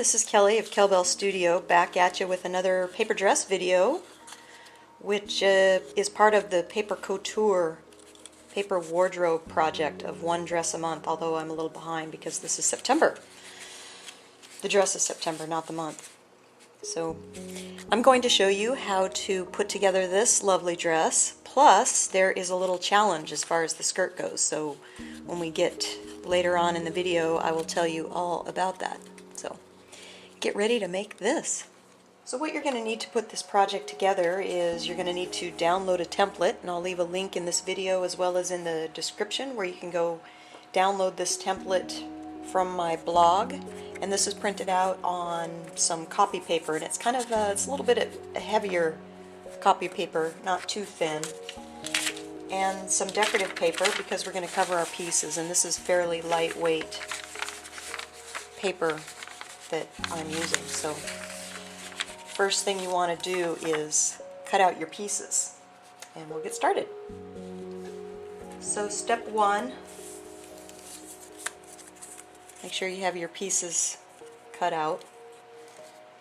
this is Kelly of Kelbell Studio, back at you with another paper dress video, which is part of the Paper Couture paper wardrobe project of one dress a month, although I'm a little behind because this is September. The dress is September, not the month. So I'm going to show you how to put together this lovely dress, plus there is a little challenge as far as the skirt goes, so when we get later on in the video I will tell you all about that. So get ready to make this. So what you're going to need to put this project together is you're going to need to download a template, and I'll leave a link in this video as well as in the description where you can go download this template from my blog. And this is printed out on some copy paper, and it's kind of it's a little bit a heavier copy paper, not too thin, and some decorative paper because we're going to cover our pieces, and this is fairly lightweight paper that I'm using. So first thing you want to do is cut out your pieces, and we'll get started. So step one, make sure you have your pieces cut out.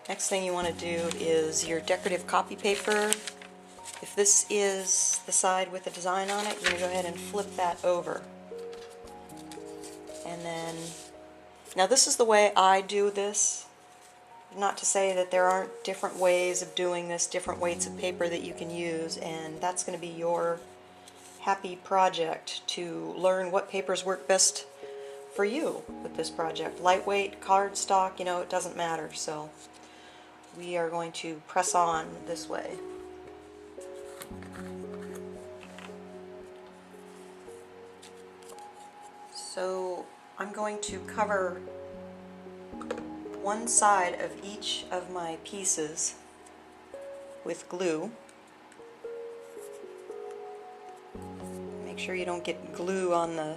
Next thing you want to do is your decorative copy paper. If this is the side with the design on it, you're going to go ahead and flip that over. And then, now this is the way I do this. Not to say that there aren't different ways of doing this, different weights of paper that you can use, and that's going to be your happy project to learn what papers work best for you with this project. Lightweight, cardstock, you know, it doesn't matter. So we are going to press on this way. So I'm going to cover one side of each of my pieces with glue. Make sure you don't get glue on the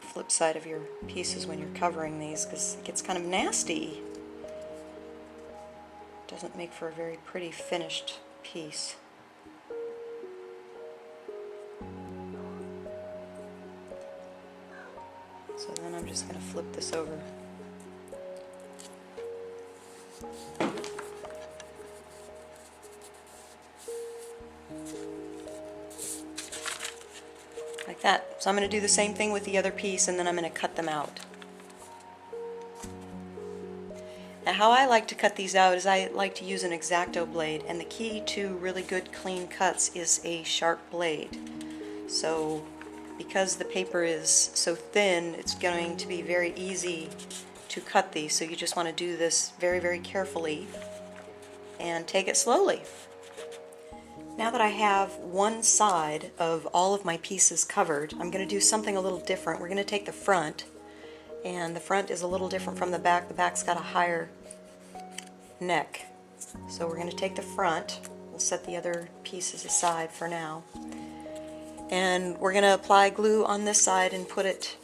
flip side of your pieces when you're covering these, because it gets kind of nasty. Doesn't make for a very pretty finished piece. So then I'm just going to flip this over. Like that. So I'm going to do the same thing with the other piece, and then I'm going to cut them out. Now how I like to cut these out is I like to use an X-Acto blade, and the key to really good clean cuts is a sharp blade. So because the paper is so thin, it's going to be very easy to cut these, so you just want to do this very, very carefully and take it slowly. Now that I have one side of all of my pieces covered, I'm going to do something a little different. We're going to take the front, and the front is a little different from the back. The back's got a higher neck. So we're going to take the front, we'll set the other pieces aside for now, and we're going to apply glue on this side and put it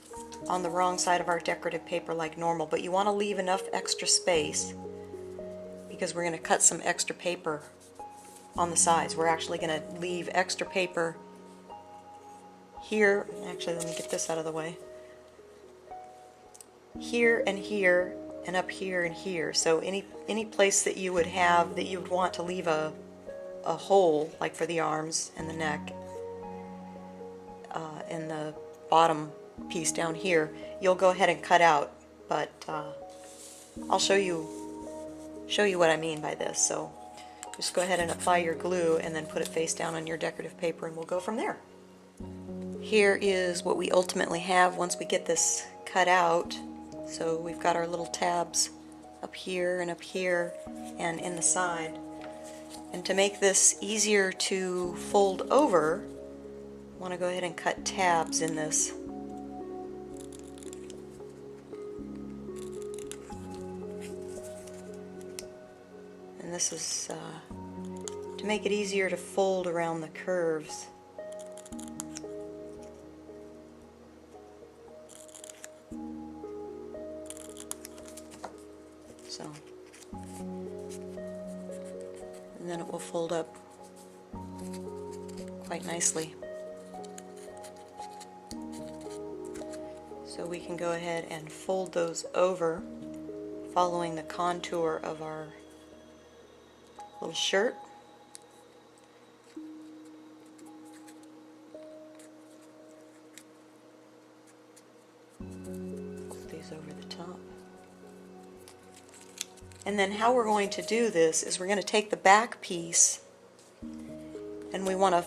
on the wrong side of our decorative paper like normal, but you want to leave enough extra space because we're going to cut some extra paper on the sides. We're actually going to leave extra paper here. Actually, let me get this out of the way. Here and here and up here and here. So any place that you would have that you would want to leave a hole, like for the arms and the neck and the bottom piece down here, you'll go ahead and cut out. But I'll show you what I mean by this. So just go ahead and apply your glue and then put it face down on your decorative paper, and we'll go from there. Here is what we ultimately have once we get this cut out. So we've got our little tabs up here and in the side. And to make this easier to fold over, I want to go ahead and cut tabs in this. And this is to make it easier to fold around the curves. So, and then it will fold up quite nicely. So we can go ahead and fold those over, following the contour of our little shirt. Fold these over the top. And then how we're going to do this is we're going to take the back piece, and we want to,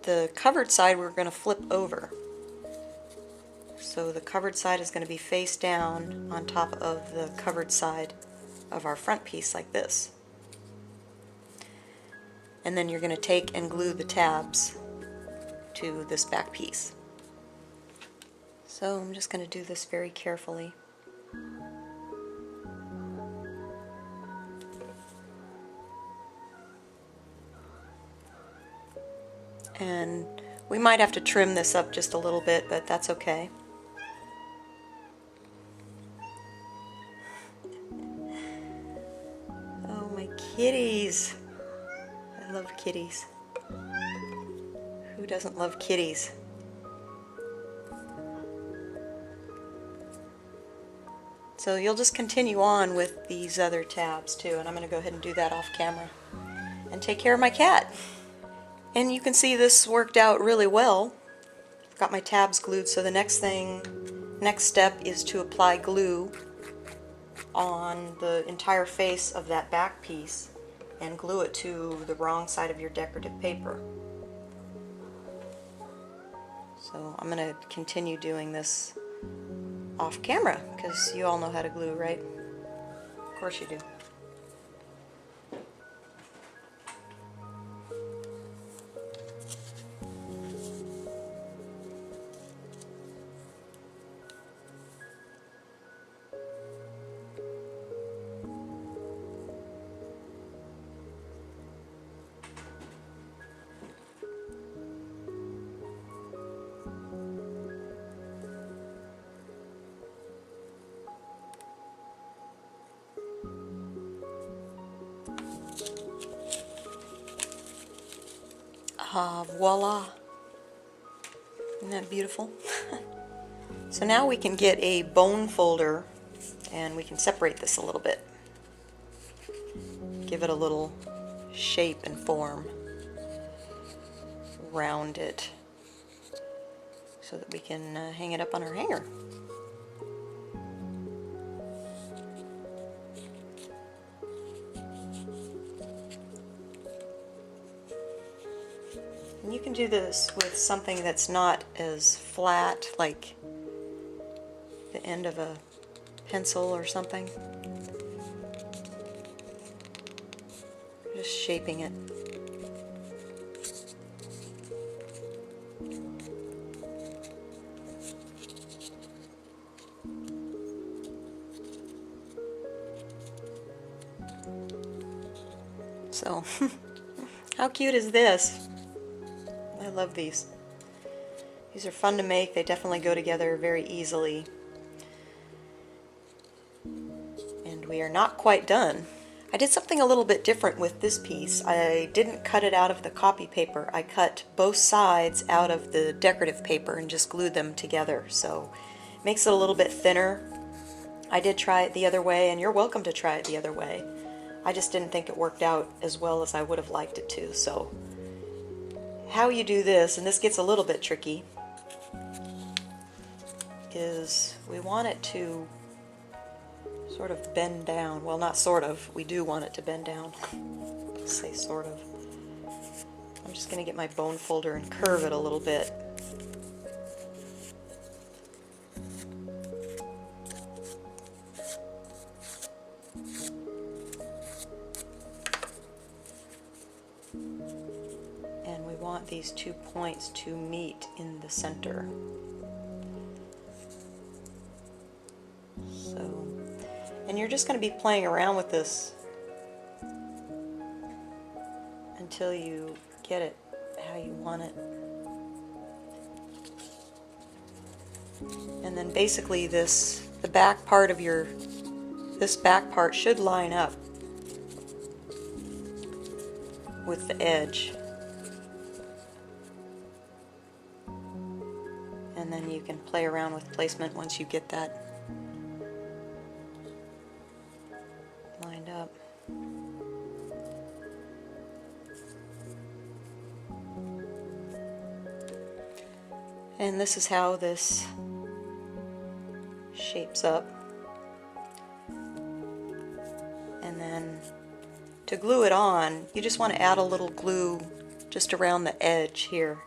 the covered side we're going to flip over. So the covered side is going to be face down on top of the covered side of our front piece like this. And then you're going to take and glue the tabs to this back piece. So I'm just going to do this very carefully. And we might have to trim this up just a little bit, but that's okay. Oh, my kitties. I love kitties. Who doesn't love kitties? So you'll just continue on with these other tabs too, and I'm going to go ahead and do that off camera and take care of my cat. And you can see this worked out really well. I've got my tabs glued, so the next step is to apply glue on the entire face of that back piece and glue it to the wrong side of your decorative paper. So I'm going to continue doing this off camera because you all know how to glue, right? Of course you do. Ah, voila! Isn't that beautiful? So now we can get a bone folder and we can separate this a little bit. Give it a little shape and form. Round it so that we can hang it up on our hanger. And you can do this with something that's not as flat, like the end of a pencil or something. Just shaping it. So, how cute is this? I love these. These are fun to make. They definitely go together very easily. And we are not quite done. I did something a little bit different with this piece. I didn't cut it out of the copy paper. I cut both sides out of the decorative paper and just glued them together. So it makes it a little bit thinner. I did try it the other way, and you're welcome to try it the other way. I just didn't think it worked out as well as I would have liked it to. So how you do this, and this gets a little bit tricky, is we want it to sort of bend down. Well, not sort of. We do want it to bend down. Let's say sort of. I'm just going to get my bone folder and curve it a little bit. And we want these 2 points to meet in the center. So, and you're just going to be playing around with this until you get it how you want it. And then basically the back part of this back part should line up with the edge. and then you can play around with placement once you get that lined up. And this is how this shapes up. And then to glue it on, you just want to add a little glue just around the edge here,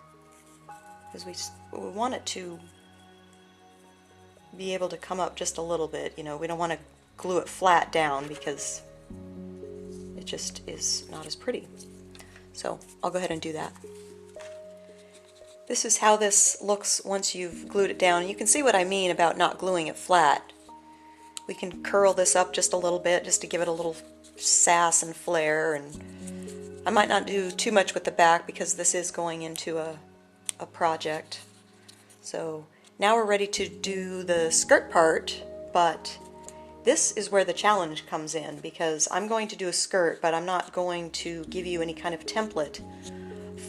because we want it to be able to come up just a little bit. You know, we don't want to glue it flat down because it just is not as pretty. So I'll go ahead and do that. This is how this looks once you've glued it down. You can see what I mean about not gluing it flat. We can curl this up just a little bit just to give it a little sass and flair, and I might not do too much with the back because this is going into a project. So now we're ready to do the skirt part, but this is where the challenge comes in, because I'm going to do a skirt, but I'm not going to give you any kind of template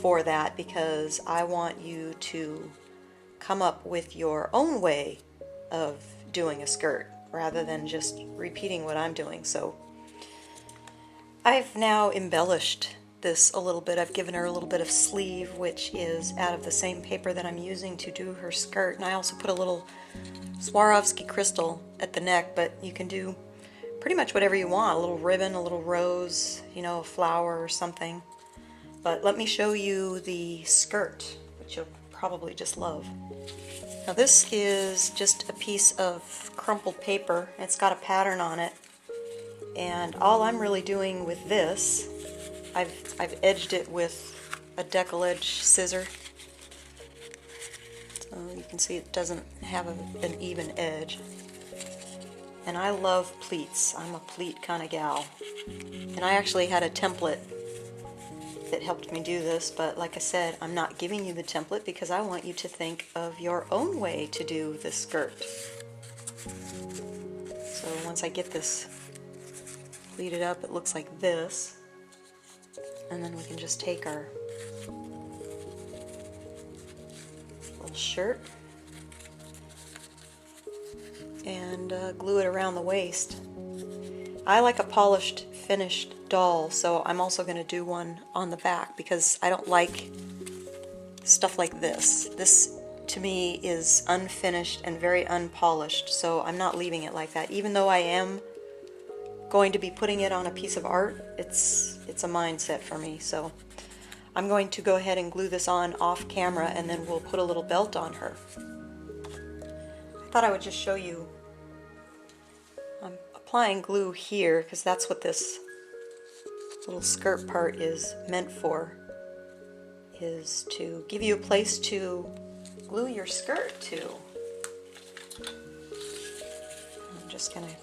for that, because I want you to come up with your own way of doing a skirt rather than just repeating what I'm doing. So I've now embellished this a little bit. I've given her a little bit of sleeve, which is out of the same paper that I'm using to do her skirt, and I also put a little Swarovski crystal at the neck, but you can do pretty much whatever you want. A little ribbon, a little rose, you know, a flower or something. But let me show you the skirt, which you'll probably just love. Now this is just a piece of crumpled paper. It's got a pattern on it, and all I'm really doing with this, I've edged it with a decorative scissor. So you can see it doesn't have an even edge. And I love pleats. I'm a pleat kind of gal. And I actually had a template that helped me do this, but like I said, I'm not giving you the template because I want you to think of your own way to do this skirt. So once I get this pleated up, it looks like this, and then we can just take our little shirt and glue it around the waist. I like a polished, finished doll, so I'm also going to do one on the back because I don't like stuff like this. This to me is unfinished and very unpolished, so I'm not leaving it like that. Even though I am going to be putting it on a piece of art, it's a mindset for me. So I'm going to go ahead and glue this on off camera, and then we'll put a little belt on her. I thought I would just show you. I'm applying glue here because that's what this little skirt part is meant for, is to give you a place to glue your skirt to. I'm just going to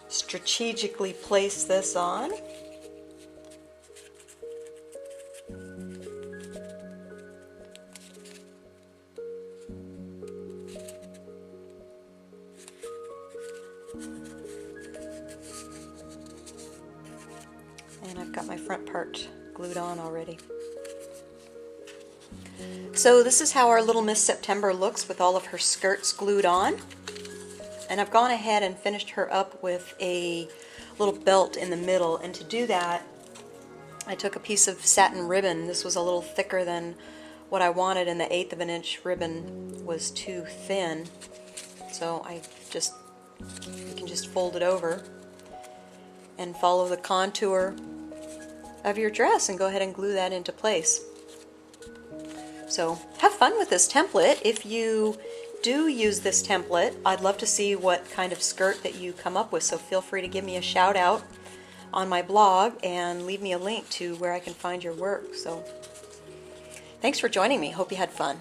strategically place this on. And I've got my front part glued on already. So this is how our little Miss September looks with all of her skirts glued on. And I've gone ahead and finished her up with a little belt in the middle. And to do that, I took a piece of satin ribbon. This was a little thicker than what I wanted, and the 1/8 of an inch ribbon was too thin. So you can just fold it over and follow the contour of your dress and go ahead and glue that into place. So have fun with this template. If you do use this template, I'd love to see what kind of skirt that you come up with, so feel free to give me a shout out on my blog and leave me a link to where I can find your work. So thanks for joining me. Hope you had fun.